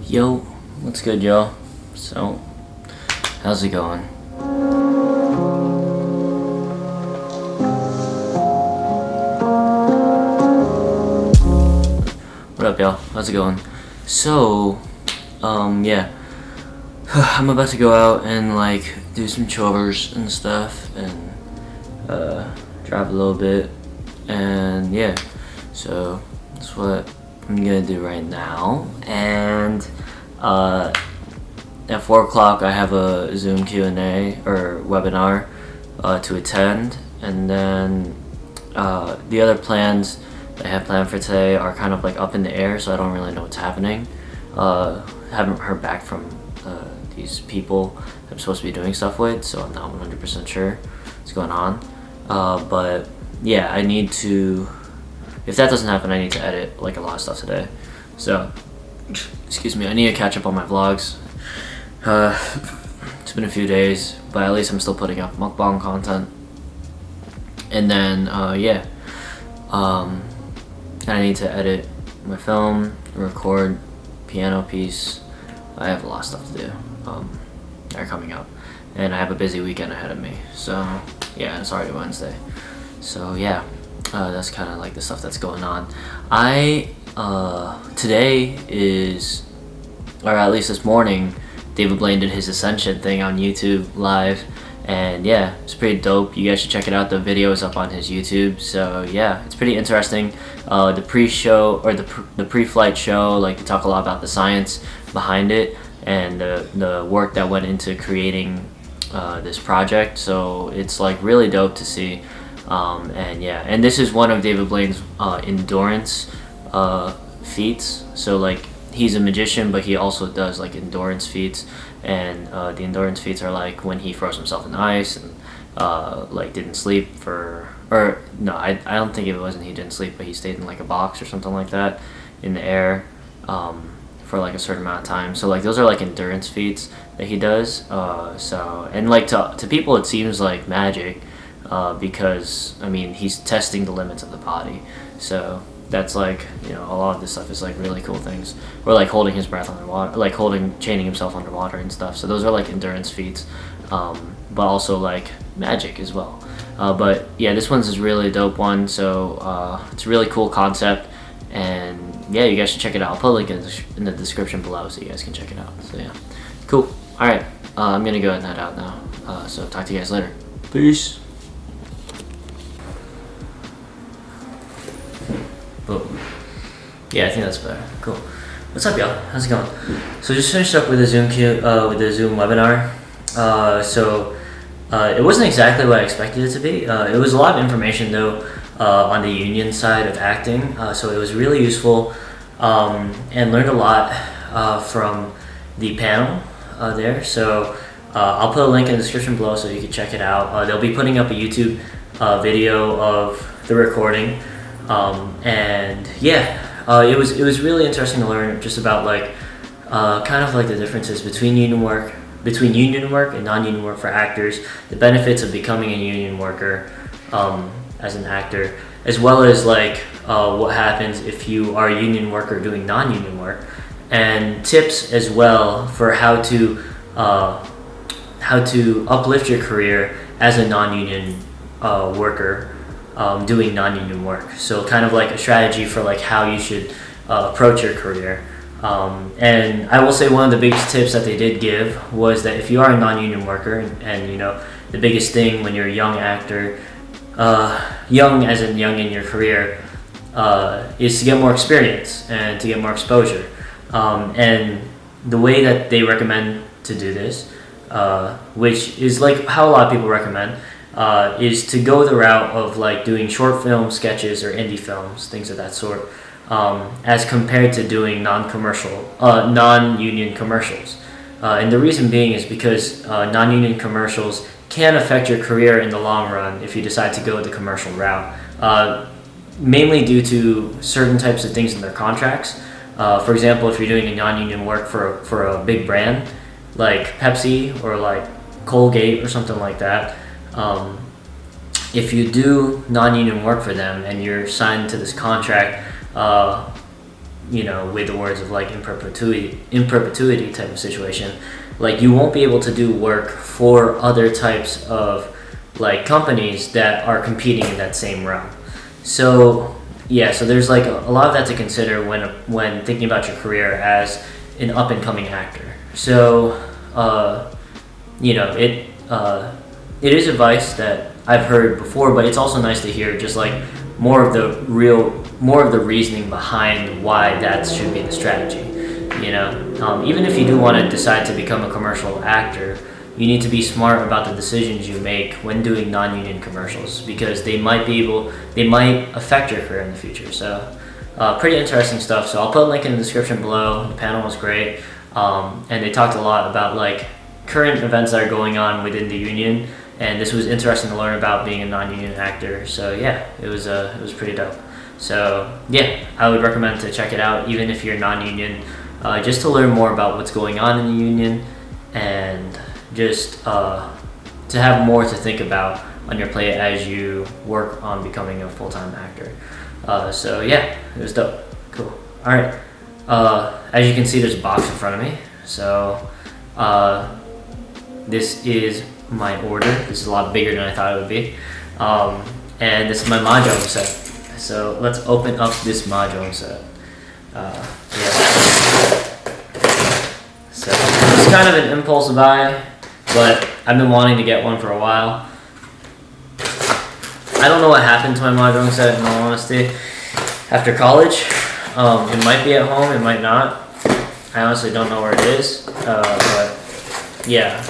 Yo, what's good, y'all? So, how's it going? What up, y'all? How's it going? So, yeah. I'm about to go out and, like, do some chores and stuff and, drive a little bit. And, yeah. So, that's what I'm gonna do right now. And, at 4 o'clock I have a Zoom Q&A or webinar to attend, and then the other plans that I have planned for today are kind of like up in the air, so I don't really know what's happening. Haven't heard back from these people I'm supposed to be doing stuff with, so I'm not 100% sure what's going on. But yeah, I need to, if that doesn't happen, I need to edit like a lot of stuff today. So, excuse me, I need to catch up on my vlogs. It's been a few days, but at least I'm still putting up mukbang content. And then, yeah, I need to edit my film, record piano piece. I have a lot of stuff to do that are coming up, and I have a busy weekend ahead of me. So yeah, it's already Wednesday. So yeah, that's kind of like the stuff that's going on. Today is, or at least this morning, David Blaine did his Ascension thing on YouTube live, and yeah, it's pretty dope. You guys should check it out. The video is up on his YouTube. So yeah, it's pretty interesting. The pre-show or the pre-flight show, like, they talk a lot about the science behind it and the work that went into creating this project. So it's like really dope to see. And yeah, and this is one of David Blaine's endurance feats. So like, he's a magician, but he also does like endurance feats, and the endurance feats are like when he froze himself in the ice and like didn't sleep for, or no, I don't think it wasn't he didn't sleep, but he stayed in like a box or something like that in the air for like a certain amount of time. So like, those are like endurance feats that he does. So, and like to people it seems like magic because I mean, he's testing the limits of the body. So that's like, you know, a lot of this stuff is like really cool things. Or like holding his breath underwater, like chaining himself underwater and stuff. So those are like endurance feats, but also like magic as well. But yeah, this one's is really a dope one. So it's a really cool concept, and yeah, you guys should check it out. I'll put a link in the description below so you guys can check it out. So yeah, cool. All right, I'm gonna go ahead and head out now. So talk to you guys later. Peace. Boom. Yeah, I think that's better. Cool. What's up, y'all? How's it going? So just finished up with the Zoom webinar. It wasn't exactly what I expected it to be. It was a lot of information though on the union side of acting. So it was really useful, and learned a lot from the panel there. So I'll put a link in the description below so you can check it out. They'll be putting up a YouTube video of the recording. And yeah, it was really interesting to learn just about like kind of like the differences between union work and non-union work for actors, the benefits of becoming a union worker as an actor, as well as like what happens if you are a union worker doing non-union work, and tips as well for how to uplift your career as a non-union worker doing non-union work. So kind of like a strategy for like how you should approach your career. And I will say one of the biggest tips that they did give was that if you are a non-union worker, and you know, the biggest thing when you're a young actor, young as in young in your career, is to get more experience and to get more exposure. And the way that they recommend to do this, which is like how a lot of people recommend, is to go the route of like doing short film sketches or indie films, things of that sort, as compared to doing non-union commercials. And the reason being is because non-union commercials can affect your career in the long run if you decide to go the commercial route, mainly due to certain types of things in their contracts. For example, if you're doing a non-union work for a big brand like Pepsi or like Colgate or something like that, if you do non-union work for them and you're signed to this contract you know, with the words of like in perpetuity type of situation, like you won't be able to do work for other types of like companies that are competing in that same realm. So yeah, so there's like a lot of that to consider when thinking about your career as an up and coming actor. So you know, it is advice that I've heard before, but it's also nice to hear just like more of the reasoning behind why that should be the strategy. You know, even if you do want to decide to become a commercial actor, you need to be smart about the decisions you make when doing non-union commercials, because they might affect your career in the future. So pretty interesting stuff. So I'll put a link in the description below. The panel was great, and they talked a lot about like current events that are going on within the union, and this was interesting to learn about being a non-union actor. So yeah, it was pretty dope. So yeah, I would recommend to check it out, even if you're non-union, just to learn more about what's going on in the union, and just to have more to think about on your plate as you work on becoming a full-time actor. So yeah, it was dope. Cool. All right. As you can see, there's a box in front of me. So this is my order. This is a lot bigger than I thought it would be. And this is my Mahjong set. So let's open up this Mahjong set. Yeah. So it's kind of an impulse buy, but I've been wanting to get one for a while. I don't know what happened to my Mahjong set, in all honesty, after college. It might be at home, it might not. I honestly don't know where it is. But yeah,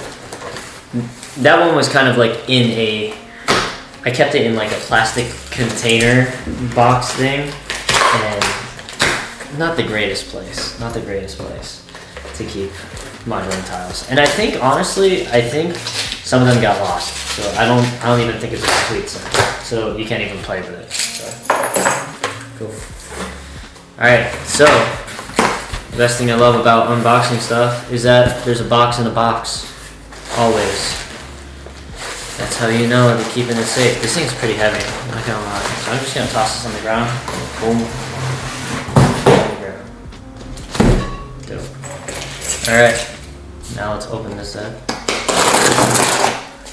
that one was kind of like I kept it in like a plastic container box thing, and not the greatest place to keep Mahjong tiles. And I think, honestly, some of them got lost. So I don't even think it's a complete set. So you can't even play with it. So cool. Alright, so the best thing I love about unboxing stuff is that there's a box in a box. Always. That's how you know they're keeping it safe. This thing's pretty heavy, I'm not gonna lie. So I'm just gonna toss this on the ground. Boom. Alright, now let's open this up.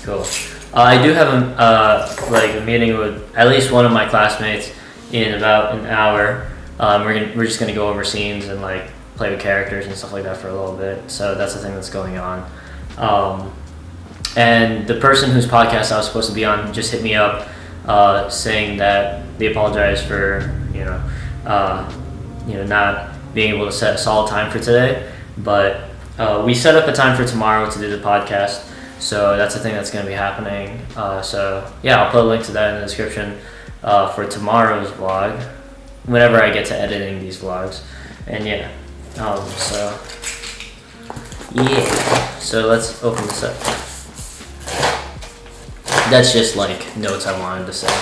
Cool. I do have a meeting with at least one of my classmates in about an hour. We're just gonna go over scenes and like play with characters and stuff like that for a little bit. So that's the thing that's going on. And the person whose podcast I was supposed to be on just hit me up, saying that they apologize for not being able to set a solid time for today. But we set up a time for tomorrow to do the podcast, so that's the thing that's going to be happening. So yeah, I'll put a link to that in the description for tomorrow's vlog, whenever I get to editing these vlogs. And yeah, so let's open this up. That's just like notes I wanted to say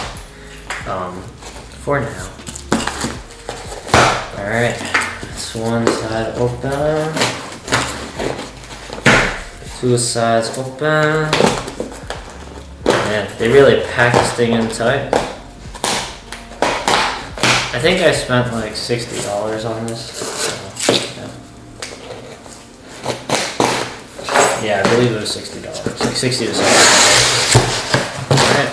for now. Alright, that's one side open, two sides open. Man, they really packed this thing in tight. I think I spent like $60 on this. So, yeah, I believe it was $60, like 60 to 70. Alright,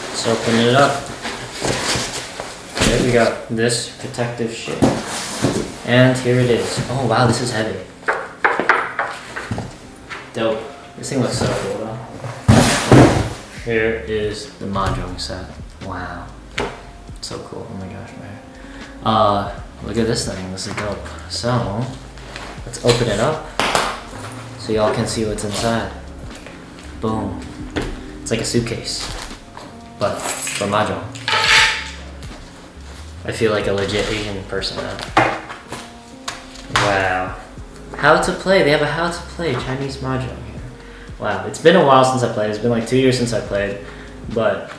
let's open it up. Okay, we got this protective shit. And here it is. Oh wow, this is heavy. Dope. This thing looks so cool though. Here is the Mahjong set. Wow. So cool. Oh my gosh, man. Look at this thing. This is dope. So, let's open it up so y'all can see what's inside. Boom. It's like a suitcase, but for Mahjong. I feel like a legit Asian person now. Wow. How to play. They have a how to play Chinese Mahjong here. Wow. It's been a while since I played. It's been like 2 years since I played, but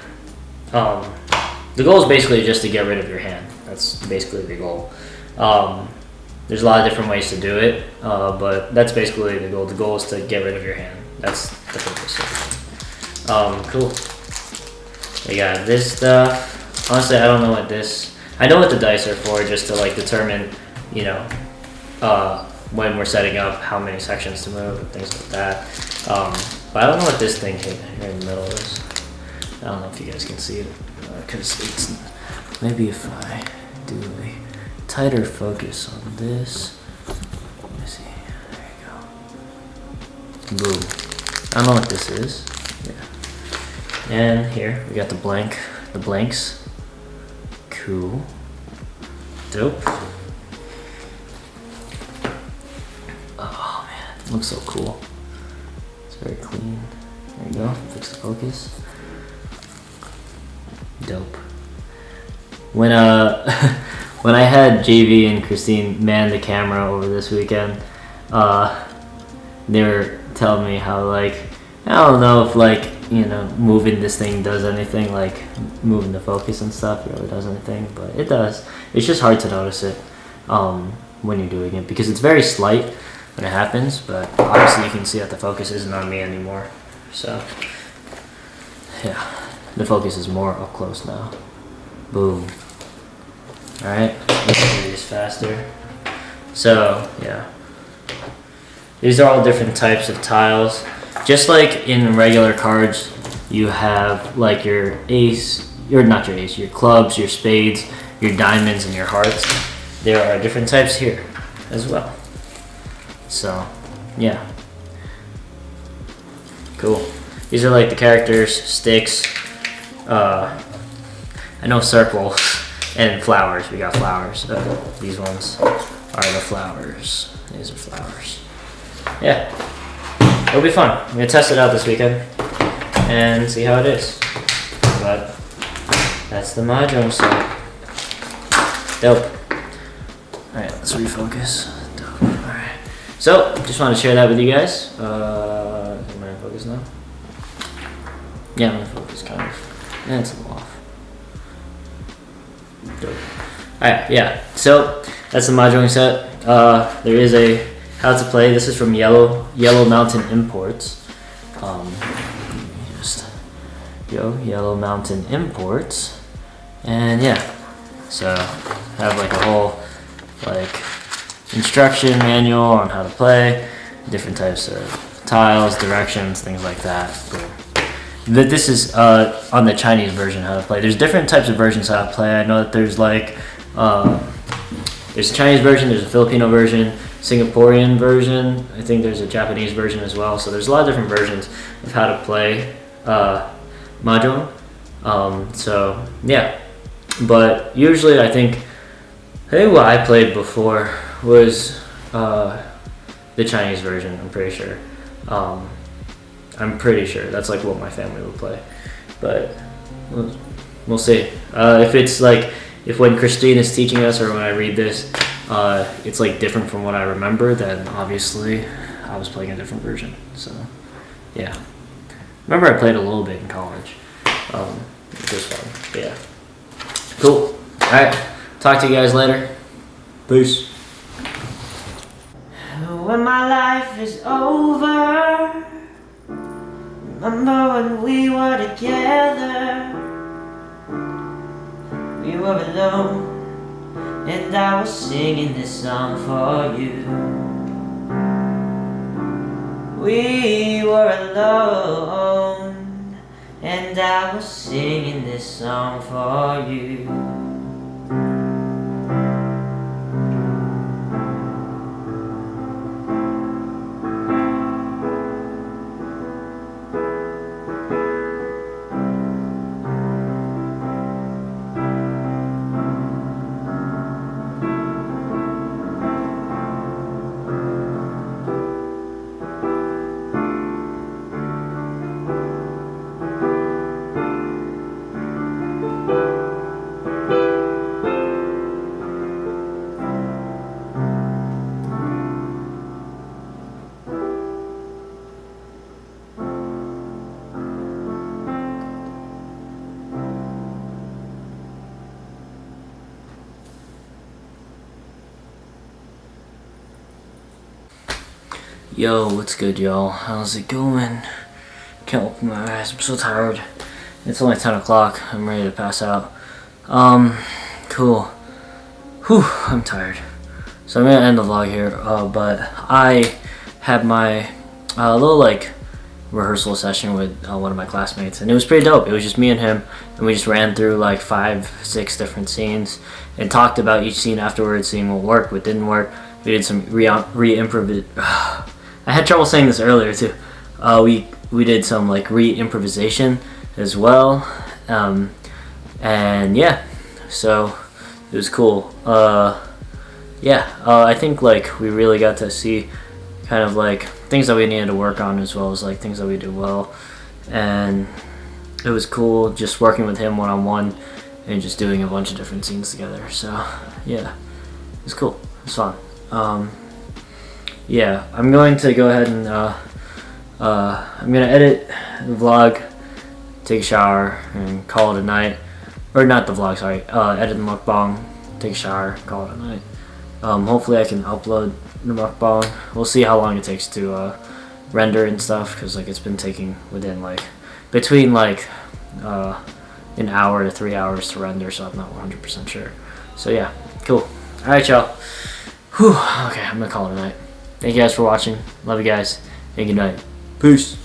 the goal is basically just to get rid of your hand. That's basically the goal. There's a lot of different ways to do it, but that's basically the goal. The goal is to get rid of your hand. That's the purpose of it. Cool. We got this stuff. Honestly, I don't know what this... I know what the dice are for, just to like determine, you know, when we're setting up how many sections to move and things like that. But I don't know what this thing here in the middle is. I don't know if you guys can see it, because it's, maybe if I do a tighter focus on this. Let me see, there you go. Boom. I don't know what this is. Yeah. And here we got the blanks. Cool. Dope. Oh man, it looks so cool. It's very clean. There you go, fix the focus. Dope. When when I had JV and Christine man the camera over this weekend, they were telling me how, like, I don't know if, like, you know, moving this thing does anything, like moving the focus and stuff really does anything, but it does. It's just hard to notice it when you're doing it, because it's very slight when it happens, but obviously you can see that the focus isn't on me anymore. So yeah, the focus is more up close now. Boom. Alright, let's do these faster. So yeah, these are all different types of tiles. Just like in regular cards, you have like your ace, not your ace, your clubs, your spades, your diamonds, and your hearts. There are different types here as well. So yeah, cool. These are like the characters, sticks, I know circles, and flowers. We got flowers. These ones are the flowers. These are flowers. Yeah. It'll be fun. I'm gonna test it out this weekend and see how it is. But that's the Mahjong Set. Dope. Alright, let's refocus. Dope. Alright. So, just want to share that with you guys. Am I in focus now? Yeah, I'm in focus, kind of. Yeah, it's a little off. Dope. Alright, yeah. So, that's the Mahjong Set. There is a how to play. This is from Yellow Mountain Imports. Yellow Mountain Imports, and yeah. So have like a whole like instruction manual on how to play, different types of tiles, directions, things like that. But this is on the Chinese version how to play. There's different types of versions how to play. I know that there's like there's a Chinese version, there's a Filipino version, Singaporean version. I think there's a Japanese version as well. So there's a lot of different versions of how to play Mahjong. So yeah, but usually I think what I played before was the Chinese version. I'm pretty sure. I'm pretty sure that's like what my family would play, but we'll see. If it's like when Christine is teaching us or when I read this, it's like different from what I remember, then obviously I was playing a different version. So yeah, remember I played a little bit in college. It was fun. But yeah, cool. All right, talk to you guys later. Peace. When my life is over, remember when we were together. We were alone, and I was singing this song for you. We were alone, and I was singing this song for you. Yo, what's good, y'all? How's it going? Can't open my eyes, I'm so tired. It's only 10 o'clock, I'm ready to pass out. Cool. Whew, I'm tired. So I'm gonna end the vlog here, but I had my little like rehearsal session with one of my classmates, and it was pretty dope. It was just me and him, and we just ran through like 5-6 different scenes and talked about each scene afterwards, seeing what worked, what didn't work. We did some re-improv. I had trouble saying this earlier too. We did some like re-improvisation as well, and yeah, so it was cool. I think like we really got to see kind of like things that we needed to work on, as well as like things that we did well, and it was cool just working with him one-on-one and just doing a bunch of different scenes together. So yeah, it was cool. It was fun. Yeah, I'm going to go ahead and I'm gonna edit the vlog, take a shower, and call it a night. Or not the vlog, sorry. Edit the mukbang, take a shower, call it a night. Hopefully I can upload the mukbang. We'll see how long it takes to render and stuff, because like it's been taking within like between like an hour to 3 hours to render, so I'm not 100% sure. So yeah, cool. Alright, y'all. Whew. Okay, I'm gonna call it a night. Thank you guys for watching. Love you guys, and good night. Peace.